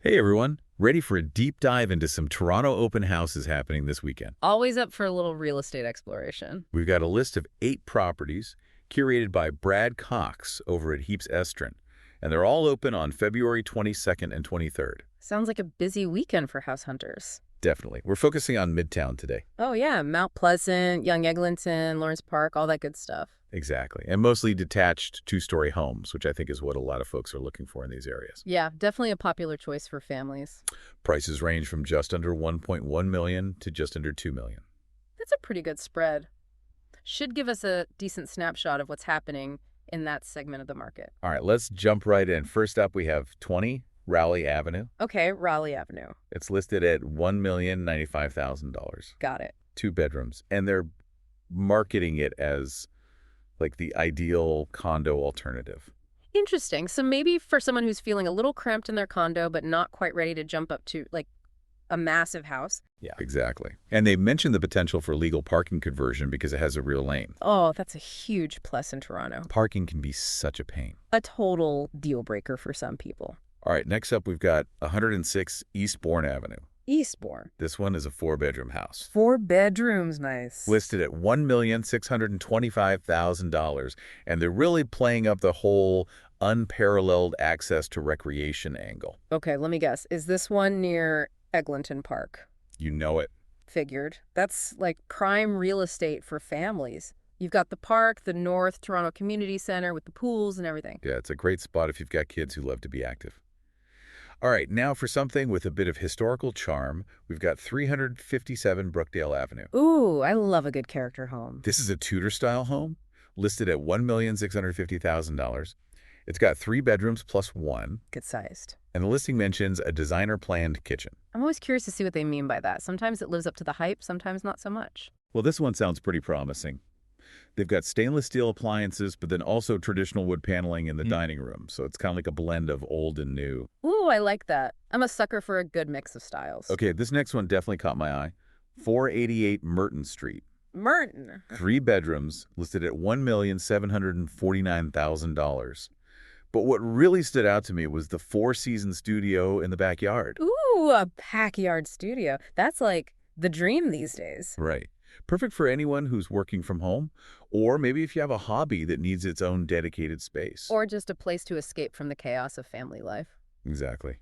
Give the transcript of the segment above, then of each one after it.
Hey everyone, ready for a deep dive into some Toronto open houses happening this weekend? Always up for a little real estate exploration. We've got a list of 8 properties curated by Brad Cox over at Heaps Estrin, and they're all open on February 22nd and 23rd. Sounds like a busy weekend for house hunters. Definitely. We're focusing on Midtown today. Oh, yeah. Mount Pleasant, Young Eglinton, Lawrence Park, all that good stuff. Exactly. And mostly detached 2-story homes, which I think is what a lot of folks are looking for in these areas. Yeah, definitely a popular choice for families. Prices range from just under 1.1 million to just under 2 million. That's a pretty good spread. Should give us a decent snapshot of what's happening in that segment of the market. All right, let's jump right in. First up, we have 20 Raleigh Avenue. Okay, Raleigh Avenue. It's listed at $1,095,000. Got it. 2 bedrooms. And they're marketing it as like the ideal condo alternative. Interesting. So maybe for someone who's feeling a little cramped in their condo, but not quite ready to jump up to like a massive house. Yeah, exactly. And they mentioned the potential for legal parking conversion because it has a rear lane. Oh, that's a huge plus in Toronto. Parking can be such a pain. A total deal breaker for some people. All right, next up we've got 106 Eastbourne Avenue. Eastbourne. This one is a 4-bedroom house. 4 bedrooms, nice. Listed at $1,625,000, and they're really playing up the whole unparalleled access to recreation angle. Okay, let me guess. Is this one near Eglinton Park? You know it. Figured. That's like prime real estate for families. You've got the park, the North Toronto Community Center with the pools and everything. Yeah, it's a great spot if you've got kids who love to be active. All right, now for something with a bit of historical charm, we've got 357 Brookdale Avenue. Ooh, I love a good character home. This is a Tudor-style home, listed at $1,650,000. It's got 3 bedrooms plus 1, Good sized. and the listing mentions a designer-planned kitchen. I'm always curious to see what they mean by that. Sometimes it lives up to the hype, sometimes not so much. Well, this one sounds pretty promising. They've got stainless steel appliances, but then also traditional wood paneling in the dining room, so it's kind of like a blend of old and new. Ooh, I like that. I'm a sucker for a good mix of styles. Okay, this next one definitely caught my eye. 488 Merton Street. Merton. 3 bedrooms, listed at $1,749,000. But what really stood out to me was the 4-season studio in the backyard. Ooh, a backyard studio. That's like the dream these days. Right. Perfect for anyone who's working from home, or maybe if you have a hobby that needs its own dedicated space. Or just a place to escape from the chaos of family life. Exactly.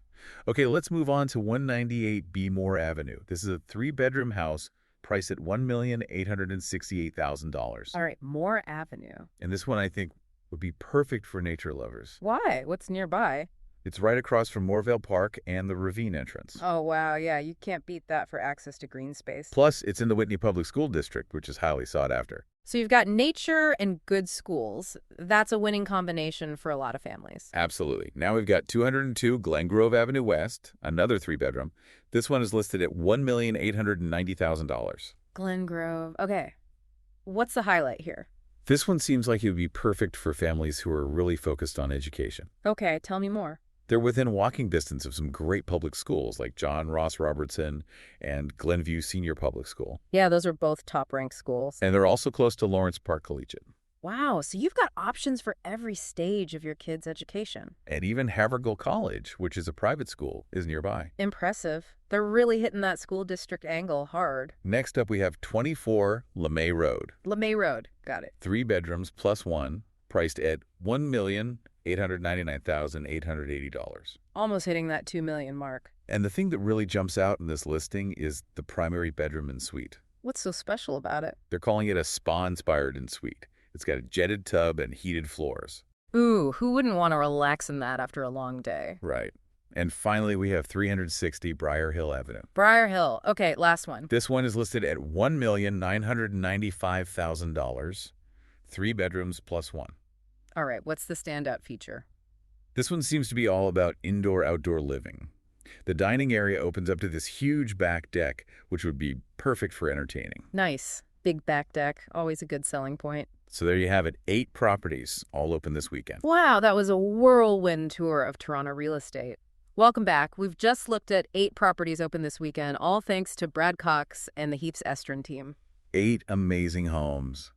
Okay, let's move on to 198 Bmore Avenue. This is a 3-bedroom house priced at $1,868,000. All right, Moore Avenue. And this one, I think, would be perfect for nature lovers. Why? What's nearby? It's right across from Morvale Park and the Ravine entrance. Oh, wow, yeah, you can't beat that for access to green space. Plus, it's in the Whitney Public School District, which is highly sought after. So you've got nature and good schools. That's a winning combination for a lot of families. Absolutely. Now we've got 202 Glengrove Avenue West, another 3-bedroom. This one is listed at $1,890,000. Glengrove. Okay. What's the highlight here? This one seems like it would be perfect for families who are really focused on education. Okay, tell me more. They're within walking distance of some great public schools like John Ross Robertson and Glenview Senior Public School. Yeah, those are both top-ranked schools. And they're also close to Lawrence Park Collegiate. Wow, so you've got options for every stage of your kid's education. And even Havergal College, which is a private school, is nearby. Impressive. They're really hitting that school district angle hard. Next up, we have 24 LeMay Road. LeMay Road. Got it. 3 bedrooms plus 1, priced at $1,899,880. Almost hitting that 2 million mark. And the thing that really jumps out in this listing is the primary bedroom and suite. What's so special about it? They're calling it a spa-inspired en-suite. It's got a jetted tub and heated floors. Ooh, who wouldn't want to relax in that after a long day? Right. And finally, we have 360 Briar Hill Avenue. Briar Hill. Okay, last one. This one is listed at $1,995,000, 3 bedrooms plus 1. All right, what's the standout feature? This one seems to be all about indoor-outdoor living. The dining area opens up to this huge back deck, which would be perfect for entertaining. Nice. Big back deck. Always a good selling point. So there you have it, 8 properties, all open this weekend. Wow, that was a whirlwind tour of Toronto real estate. Welcome back. We've just looked at 8 properties open this weekend, all thanks to Brad Cox and the Heaps Estrin team. 8 amazing homes.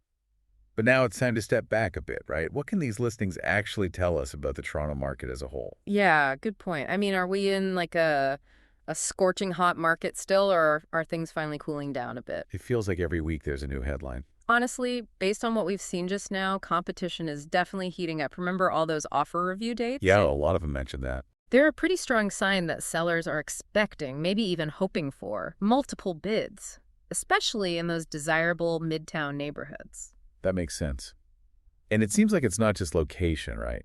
But now it's time to step back a bit, right? What can these listings actually tell us about the Toronto market as a whole? Yeah, good point. I mean, are we in like a scorching hot market still, or are things finally cooling down a bit? It feels like every week there's a new headline. Honestly, based on what we've seen just now, competition is definitely heating up. Remember all those offer review dates? Yeah, a lot of them mentioned that. They're a pretty strong sign that sellers are expecting, maybe even hoping for, multiple bids, especially in those desirable midtown neighborhoods. That makes sense. And it seems like it's not just location, right?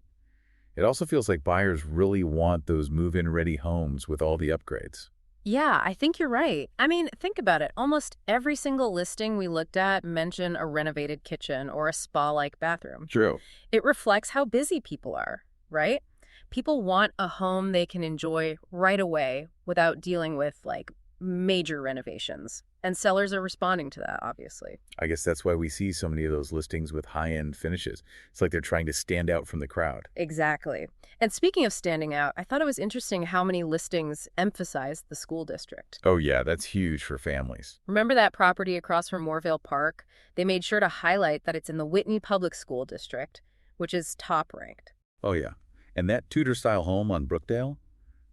It also feels like buyers really want those move-in ready homes with all the upgrades. Yeah, I think you're right. I mean, think about it. Almost every single listing we looked at mentioned a renovated kitchen or a spa-like bathroom. True. It reflects how busy people are, right? People want a home they can enjoy right away without dealing with like major renovations. And sellers are responding to that, obviously. I guess that's why we see so many of those listings with high-end finishes. It's like they're trying to stand out from the crowd. Exactly. And speaking of standing out, I thought it was interesting how many listings emphasized the school district. Oh yeah, that's huge for families. Remember that property across from Moorvale Park? They made sure to highlight that it's in the Whitney Public School District, which is top ranked. Oh yeah. And that Tudor-style home on Brookdale?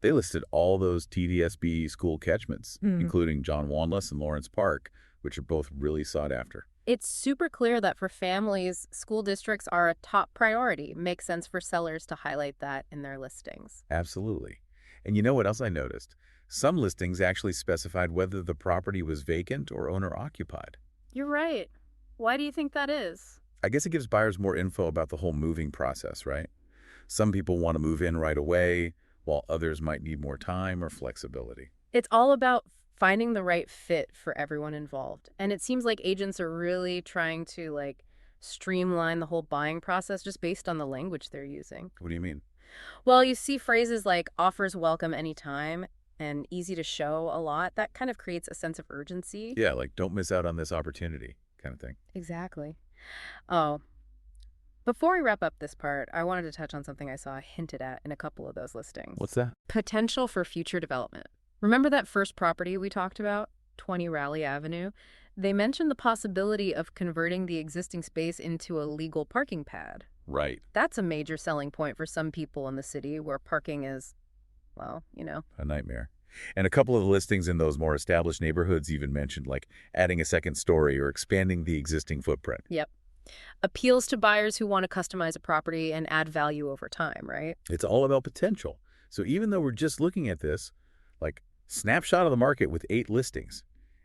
They listed all those TDSB school catchments, including John Wanless and Lawrence Park, which are both really sought after. It's super clear that for families, school districts are a top priority. Makes sense for sellers to highlight that in their listings. Absolutely. And you know what else I noticed? Some listings actually specified whether the property was vacant or owner-occupied. You're right. Why do you think that is? I guess it gives buyers more info about the whole moving process, right? Some people want to move in right away, while others might need more time or flexibility. It's all about finding the right fit for everyone involved. And it seems like agents are really trying to like streamline the whole buying process just based on the language they're using. What do you mean? Well, you see phrases like offers welcome anytime and easy to show a lot. That kind of creates a sense of urgency. Yeah, like don't miss out on this opportunity kind of thing. Exactly. Oh, before we wrap up this part, I wanted to touch on something I saw hinted at in a couple of those listings. What's that? Potential for future development. Remember that first property we talked about, 20 Raleigh Avenue? They mentioned the possibility of converting the existing space into a legal parking pad. Right. That's a major selling point for some people in the city where parking is, well, A nightmare. And a couple of the listings in those more established neighborhoods even mentioned like adding a second story or expanding the existing footprint. Yep. Appeals to buyers who want to customize a property and add value over time, right? It's all about potential. So even though we're just looking at this, like snapshot of the market with 8 listings,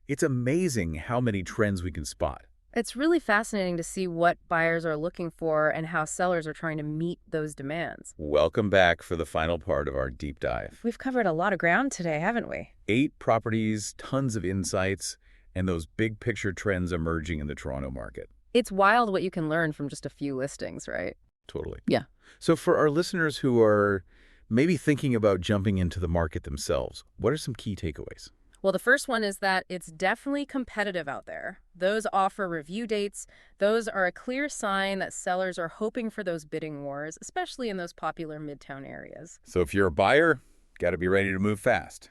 it's amazing how many trends we can spot. It's really fascinating to see what buyers are looking for and how sellers are trying to meet those demands. Welcome back for the final part of our deep dive. We've covered a lot of ground today, haven't we? 8 properties, tons of insights, and those big picture trends emerging in the Toronto market. It's wild what you can learn from just a few listings, right? Totally. Yeah. So for our listeners who are maybe thinking about jumping into the market themselves, what are some key takeaways? Well, the first one is that it's definitely competitive out there. Those offer review dates. Those are a clear sign that sellers are hoping for those bidding wars, especially in those popular midtown areas. So if you're a buyer, got to be ready to move fast.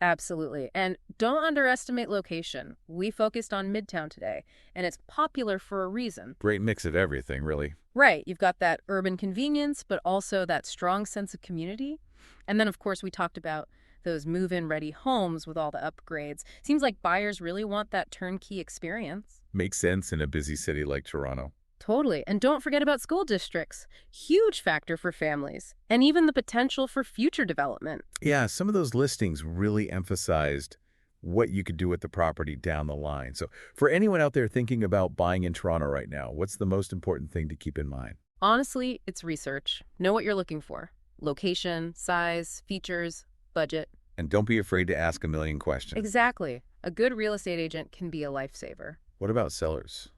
Absolutely. And don't underestimate location. We focused on Midtown today, and it's popular for a reason. Great mix of everything, really. Right. You've got that urban convenience, but also that strong sense of community. And then, of course, we talked about those move-in ready homes with all the upgrades. Seems like buyers really want that turnkey experience. Makes sense in a busy city like Toronto. Totally. And don't forget about school districts. Huge factor for families. And even the potential for future development. Yeah, some of those listings really emphasized what you could do with the property down the line. So for anyone out there thinking about buying in Toronto right now, what's the most important thing to keep in mind? Honestly, it's research. Know what you're looking for. Location, size, features, budget. And don't be afraid to ask a million questions. Exactly. A good real estate agent can be a lifesaver. What about sellers?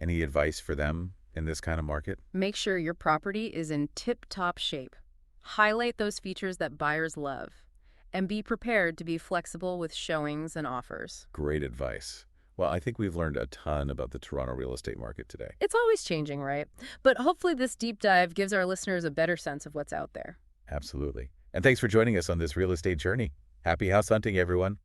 Any advice for them in this kind of market? Make sure your property is in tip-top shape. Highlight those features that buyers love. And be prepared to be flexible with showings and offers. Great advice. Well, I think we've learned a ton about the Toronto real estate market today. It's always changing, right? But hopefully this deep dive gives our listeners a better sense of what's out there. Absolutely. And thanks for joining us on this real estate journey. Happy house hunting, everyone.